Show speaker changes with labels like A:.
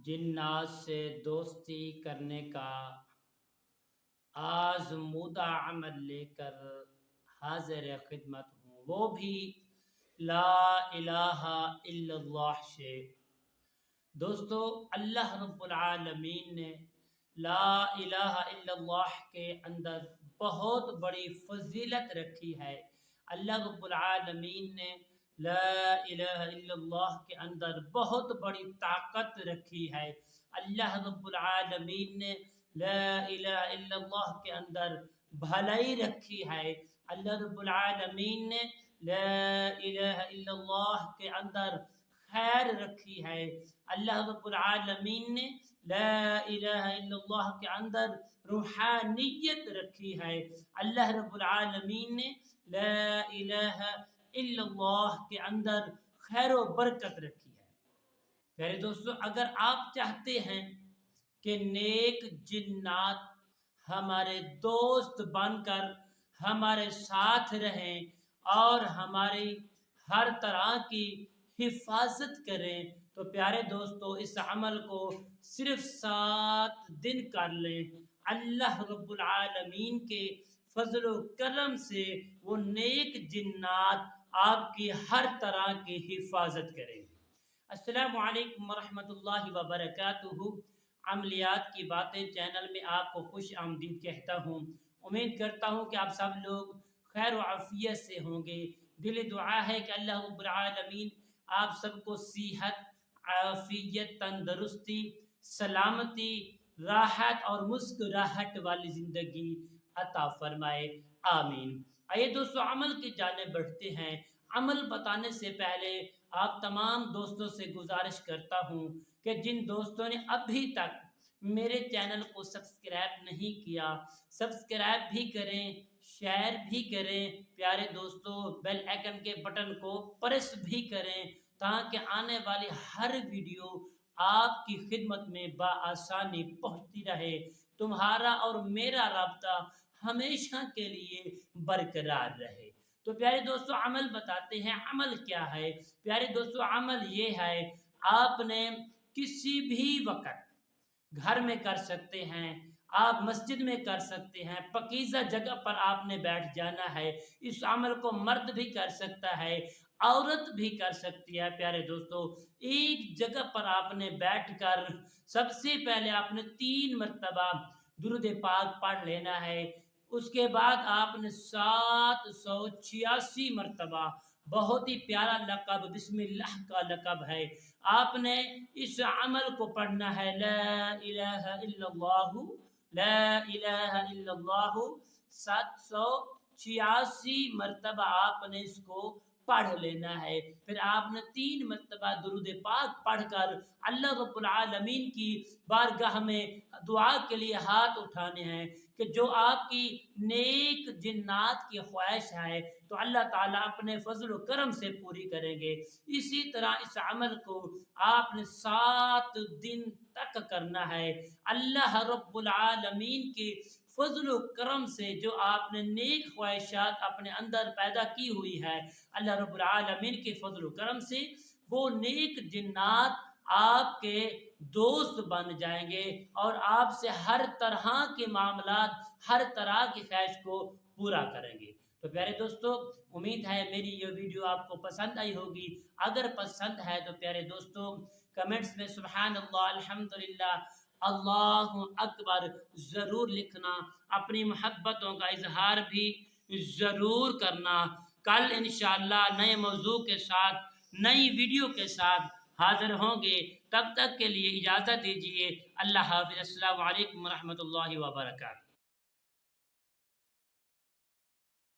A: जिन्नात से दोस्ती करने का आज़मूदा अमल लेकर हाज़िर खिदमत हूँ, वो भी ला इलाहा इल्लल्लाह से। दोस्तों, अल्लाह रब्बुल आलमीन ने ला इलाहा इल्लल्लाह के अंदर बहुत बड़ी फजीलत रखी है। अल्लाह रब्बुल आलमीन ने ला इलाहा इल्लल्लाह के अंदर बहुत बड़ी ताकत रखी है। अल्लाह रब्बुल आलमीन ने ला इलाहा इल्लल्लाह के अंदर भलाई रखी है। अल्लाह रब्बुल आलमीन ने ला इलाहा इल्लल्लाह के अंदर खैर रखी है। अल्लाह रब्बुल आलमीन ने ला इलाहा इल्लल्लाह के अंदर रूहानियत रखी है। अल्लाह रब्बुल आलमीन ने ला इलाहा इल्लल्लाह के अंदर खैर व बरकत रखी है। प्यारे दोस्तों, अगर आप चाहते हैं कि नेक जिन्नात हमारे दोस्त बनकर हमारे साथ रहें और हमारी हर तरह की हिफाजत करें, तो प्यारे दोस्तों, इस अमल को सिर्फ 7 दिन कर लें। अल्लाह रब्बुल आलमीन के फजल व करम से वो नेक जिन्नात आपकी हर तरह की हिफाजत करेंगे। अस्सलामु अलैकुम वरहमतुल्लाहि वबरकातुहू। अमलियात की बातें चैनल में आपको खुश आमदीद कहता हूँ। उम्मीद करता हूँ कि आप सब लोग खैर व आफियत से होंगे। दिल दुआ है कि अल्लाह रब्बुल आलमीन आप सबको सेहत, आफियत, तंदुरुस्ती, सलामती, राहत और मुस्कुराहट वाली ज़िंदगी अता फरमाए, आमीन। आइए दोस्तों, अमल की जाने बढ़ते हैं। अमल बताने से पहले आप तमाम दोस्तों से गुजारिश करता हूँ कि जिन दोस्तों ने अभी तक मेरे चैनल को सब्सक्राइब नहीं किया, सब्सक्राइब भी करें, शेयर भी करें। प्यारे दोस्तों, बेल आइकन के बटन को प्रेस भी करें ताकि आने वाली हर वीडियो आपकी खिदमत में बआसानी पहुंचती रहे। तुम्हारा और मेरा राब्ता हमेशा के लिए बरकरार रहे। तो प्यारे दोस्तों, अमल बताते हैं। अमल क्या है? प्यारे दोस्तों, अमल ये है, आपने किसी भी वक्त घर में कर सकते हैं, आप मस्जिद में कर सकते हैं, पकीज़ा जगह पर आपने बैठ जाना है। इस अमल को मर्द भी कर सकता है, औरत भी कर सकती है। प्यारे दोस्तों, एक जगह पर आपने बैठकर सबसे पहले आपने 3 मरतबा दुरूद पाक पढ़ लेना है। उसके बाद आपने 786 मरतबा, बहुत ही प्यारा लक़ब बिस्मिल्लाह का लक़ब है, आपने इस अमल को पढ़ना है। ला इलाहा इल्लल्लाहु, ला इलाहा इल्लल्लाहु 786 मरतबा आपने इसको पढ़ लेना है। फिर आपने 3 मरतबा दुरूद पाक पढ़कर अल्लाह रब्बुल आलमीन की बारगाह में दुआ के लिए हाथ उठाने हैं कि जो आपकी नेक जिन्नात की ख्वाहिश है तो अल्लाह ताला अपने फजल व करम से पूरी करेंगे। इसी तरह इस अमल को आपने 7 दिन तक करना है। अल्लाह रब्बुल आलमीन की फजल व करम से जो आपने नेक ख्वाहिशात अपने अंदर पैदा की हुई है, अल्लाह रब्बुल आलमीन के फजल व करम से वो नेक जिन्नात आपके दोस्त बन जाएंगे और आपसे हर तरह के मामलात, हर तरह की ख्वाहिश को पूरा करेंगे। तो प्यारे दोस्तों, उम्मीद है मेरी ये वीडियो आपको पसंद आई होगी। अगर पसंद है तो प्यारे दोस्तों, कमेंट्स में सुभान अल्लाह, अल्हम्दुलिल्लाह, अल्लाहु अकबर ज़रूर लिखना। अपनी मोहब्बतों का इजहार भी ज़रूर करना। कल इंशाअल्लाह नए मौजू के साथ, नई वीडियो के साथ हाज़िर होंगे। तब तक के लिए इजाज़त दीजिए। अल्लाह हाफ़िज़। अस्सलामु अलैकुम वरहमतुल्लाहि वबरकातुहू।